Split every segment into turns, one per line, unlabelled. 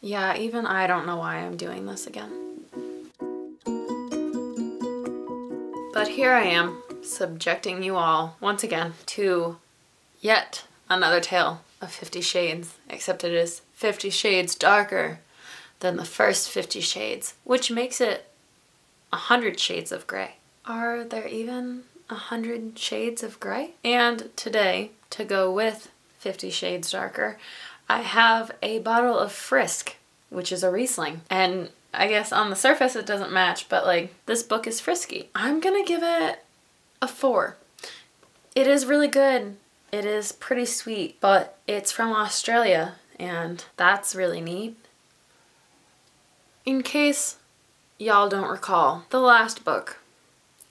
Yeah, even I don't know why I'm doing this again. But here I am, subjecting you all, once again, to yet another tale of 50 Shades, except it is 50 shades darker than the first 50 Shades, which makes it 100 shades of gray. Are there even 100 shades of gray? And today, to go with 50 Shades Darker, I have a bottle of Frisk, which is a Riesling. And I guess on the surface it doesn't match, but like, this book is frisky. I'm gonna give it a 4. It is really good. It is pretty sweet, but it's from Australia, and that's really neat. In case y'all don't recall, the last book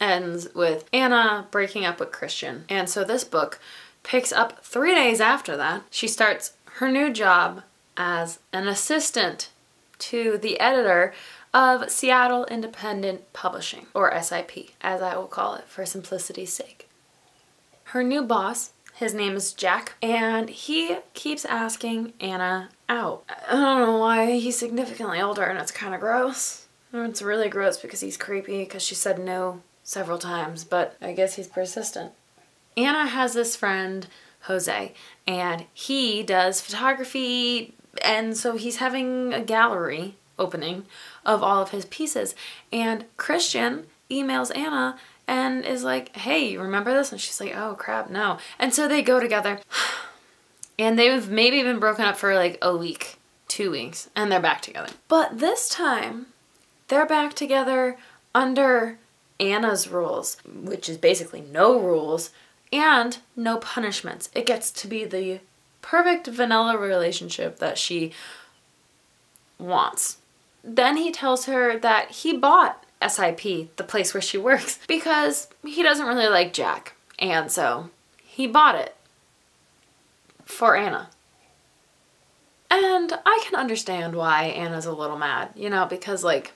ends with Anna breaking up with Christian. And so this book picks up 3 days after that. She starts her new job as an assistant to the editor of Seattle Independent Publishing, or SIP, as I will call it for simplicity's sake. Her new boss, his name is Jack, and he keeps asking Anna out. I don't know why. He's significantly older and it's kind of gross. It's really gross because he's creepy because she said no several times, but I guess he's persistent. Anna has this friend, Jose, and he does photography, and so he's having a gallery opening of all of his pieces. And Christian emails Anna and is like, hey, you remember this? And she's like, oh crap, no. And so they go together and they've maybe been broken up for like a week, 2 weeks, and they're back together. But this time they're back together under Anna's rules, which is basically no rules and no punishments. It gets to be the perfect vanilla relationship that she wants. Then he tells her that he bought SIP, the place where she works, because he doesn't really like Jack. And so he bought it for Anna. And I can understand why Anna's a little mad, you know, because like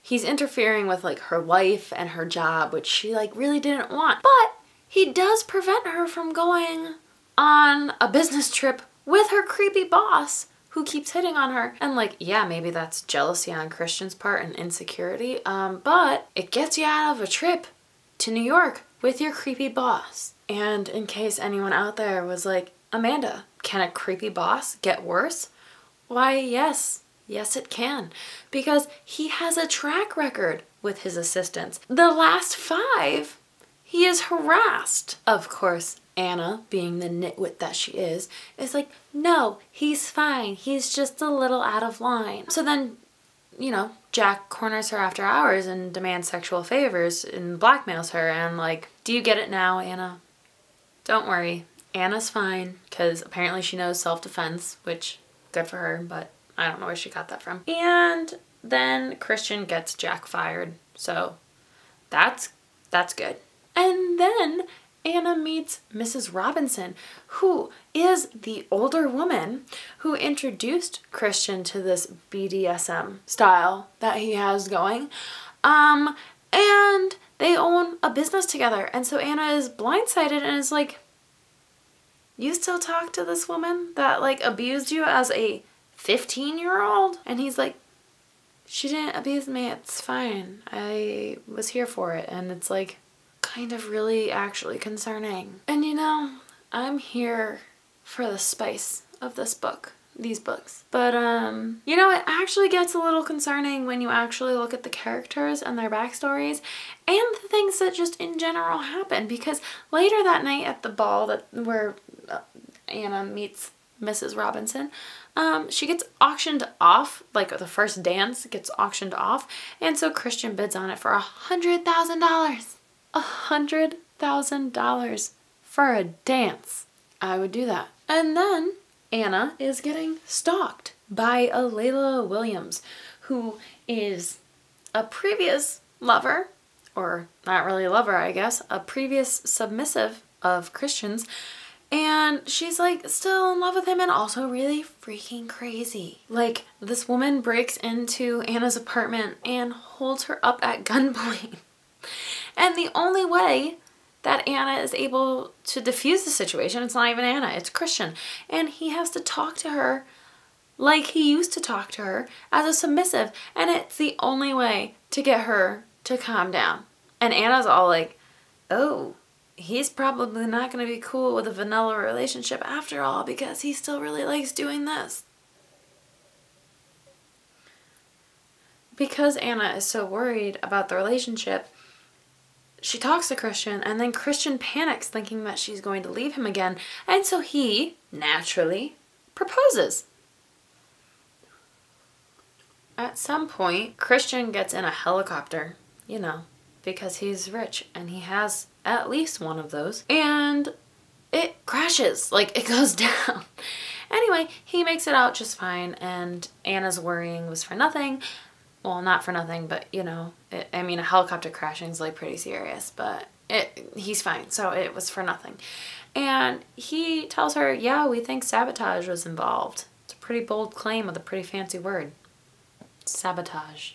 he's interfering with like her life and her job, which she like really didn't want. But he does prevent her from going on a business trip with her creepy boss who keeps hitting on her. And like, yeah, maybe that's jealousy on Christian's part and insecurity, but it gets you out of a trip to New York with your creepy boss. And in case anyone out there was like, Amanda, can a creepy boss get worse? Why, yes. Yes, it can. Because he has a track record with his assistants. The last 5, he is harassed. Of course, Anna, being the nitwit that she is like, no, he's fine. He's just a little out of line. So then, you know, Jack corners her after hours and demands sexual favors and blackmails her and like, do you get it now, Anna? Don't worry. Anna's fine, because apparently she knows self-defense, which good for her, but I don't know where she got that from. And then Christian gets Jack fired, so that's good. And then Anna meets Mrs. Robinson, who is the older woman who introduced Christian to this BDSM style that he has going. And they own a business together. And so Anna is blindsided and is like, you still talk to this woman that like abused you as a 15-year-old? And he's like, she didn't abuse me, it's fine. I was here for it. And it's like kind of really actually concerning. And you know, I'm here for the spice of this book, these books. But you know, it actually gets a little concerning when you actually look at the characters and their backstories and the things that just in general happen, because later that night at the ball where Anna meets Mrs. Robinson, she gets auctioned off, like the first dance gets auctioned off, and so Christian bids on it for $100,000. $100,000 for a dance. I would do that. And then Anna is getting stalked by a Layla Williams, who is a previous lover, or not really lover, I guess, a previous submissive of Christian's. And she's like still in love with him and also really freaking crazy. Like, this woman breaks into Anna's apartment and holds her up at gunpoint. And the only way that Anna is able to diffuse the situation, it's not even Anna, it's Christian. And he has to talk to her like he used to talk to her, as a submissive, and it's the only way to get her to calm down. And Anna's all like, oh, he's probably not going to be cool with a vanilla relationship after all because he still really likes doing this. Because Anna is so worried about the relationship, she talks to Christian, and then Christian panics thinking that she's going to leave him again, and so he, naturally, proposes. At some point, Christian gets in a helicopter, you know, because he's rich and he has at least one of those, and it crashes, like it goes down. Anyway, he makes it out just fine, and Anna's worrying was for nothing. Well, not for nothing, but you know, I mean, a helicopter crashing is like pretty serious, but he's fine, so it was for nothing. And he tells her, yeah, we think sabotage was involved. It's a pretty bold claim with a pretty fancy word. Sabotage.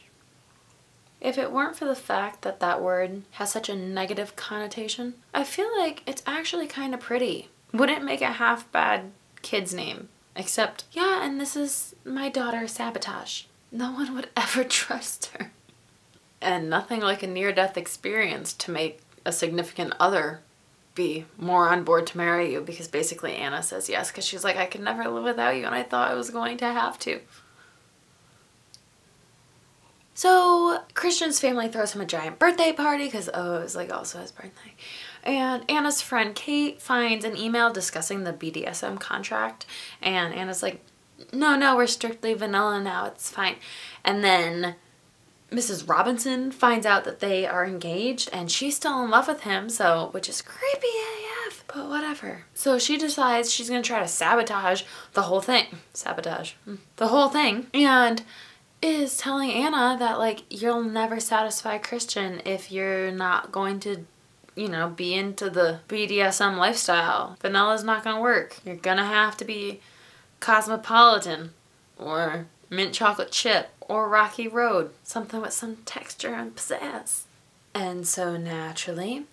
If it weren't for the fact that that word has such a negative connotation, I feel like it's actually kind of pretty. Wouldn't make a half bad kid's name. Except, yeah, and this is my daughter, Sabotage. No one would ever trust her. And nothing like a near-death experience to make a significant other be more on board to marry you, because basically Anna says yes because she's like, I could never live without you, and I thought I was going to have to. So Christian's family throws him a giant birthday party because, oh, it was like also his birthday. And Anna's friend Kate finds an email discussing the BDSM contract, and Anna's like, no, we're strictly vanilla now, it's fine. And then Mrs. Robinson finds out that they are engaged and she's still in love with him, so, which is creepy AF, but whatever. So she decides she's gonna try to sabotage the whole thing. The whole thing. And is telling Anna that, like, you'll never satisfy Christian if you're not going to, you know, be into the BDSM lifestyle. Vanilla's not gonna work. You're gonna have to be cosmopolitan or mint chocolate chip or rocky road, something with some texture and pizzazz. And so naturally,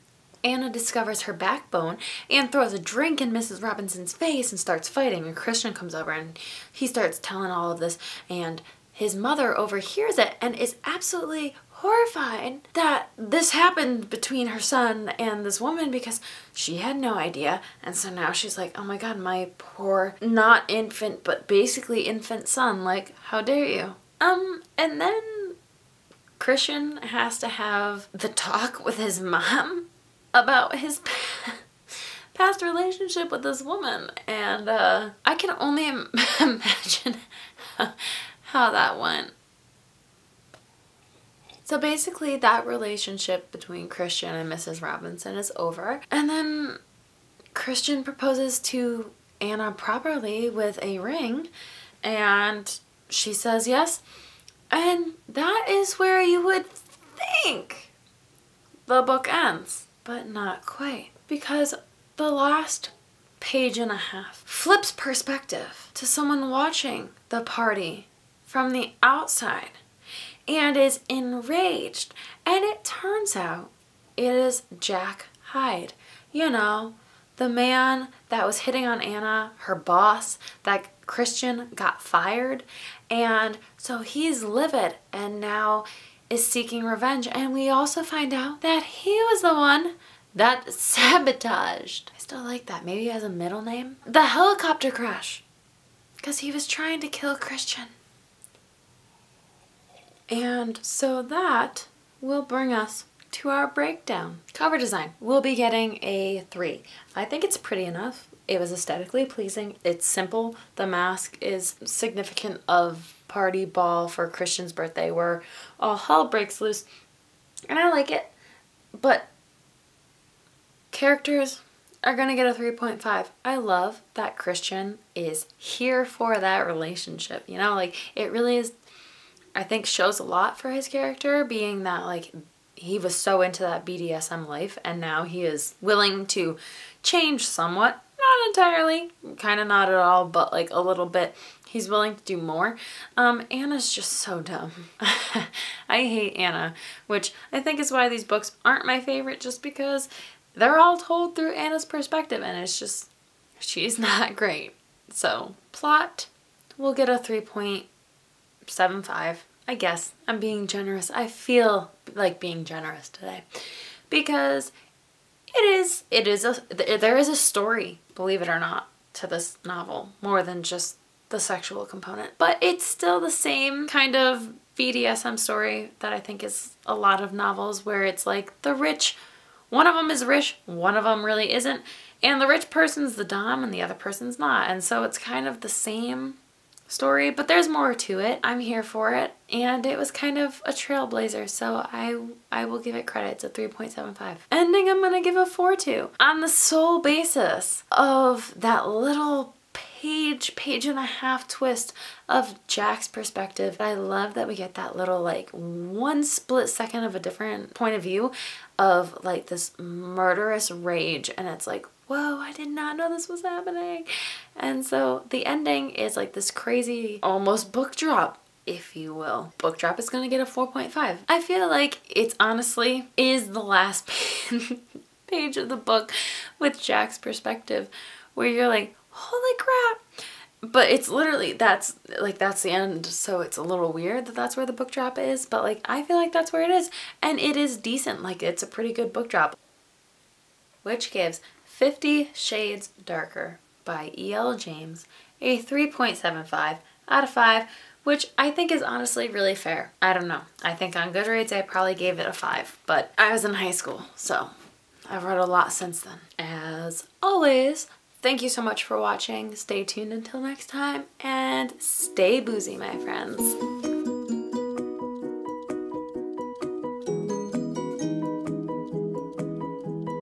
Anna discovers her backbone and throws a drink in Mrs. Robinson's face and starts fighting, and Christian comes over and he starts telling all of this, and his mother overhears it and is absolutely horrified that this happened between her son and this woman because she had no idea. And so now she's like, oh my god, my poor, not infant, but basically infant son, like, how dare you? And then Christian has to have the talk with his mom about his past relationship with this woman. And I can only imagine how that went. So basically that relationship between Christian and Mrs. Robinson is over. And then Christian proposes to Anna properly with a ring, and she says yes. And that is where you would think the book ends, but not quite. Because the last page and a half flips perspective to someone watching the party from the outside and is enraged, and it turns out it is Jack Hyde. You know, the man that was hitting on Anna, her boss, that Christian got fired, and so he's livid and now is seeking revenge. And we also find out that he was the one that sabotaged, I still like that, maybe as a middle name, the helicopter crash, because he was trying to kill Christian. And so that will bring us to our breakdown. Cover design. We'll be getting a 3. I think it's pretty enough. It was aesthetically pleasing. It's simple. The mask is significant of party ball for Christian's birthday where all hell breaks loose. And I like it. But characters are gonna get a 3.5. I love that Christian is here for that relationship. You know, like, it really is, I think, shows a lot for his character, being that, like, he was so into that BDSM life and now he is willing to change somewhat. Not entirely, kind of not at all, but like a little bit. He's willing to do more. Anna's just so dumb. I hate Anna, which I think is why these books aren't my favorite, just because they're all told through Anna's perspective and it's just, she's not great. So, plot, we'll get a 3.75. I guess I'm being generous. I feel like being generous today because there is a story, believe it or not, to this novel, more than just the sexual component. But it's still the same kind of BDSM story that I think is a lot of novels, where it's like the rich, one of them is rich, one of them really isn't, and the rich person's the dom and the other person's not. And so it's kind of the same story, but there's more to it. I'm here for it, and it was kind of a trailblazer, so I will give it credit. It's a 3.75. Ending I'm gonna give a 4 to, on the sole basis of that little page and a half twist of Jack's perspective. I love that we get that little like one split second of a different point of view of like this murderous rage, and it's like, whoa, I did not know this was happening. And so the ending is like this crazy, almost book drop, if you will. Book drop is gonna get a 4.5. I feel like it's honestly is the last page of the book with Jack's perspective, where you're like, holy crap. But it's literally, that's the end, so it's a little weird that that's where the book drop is, but like I feel like that's where it is, and it is decent. Like, it's a pretty good book drop, which gives 50 Shades Darker by E.L. James a 3.75 out of 5, which I think is honestly really fair. I don't know. I think on Goodreads I probably gave it a 5, but I was in high school, so I've read a lot since then. As always, thank you so much for watching. Stay tuned until next time, and stay boozy, my friends.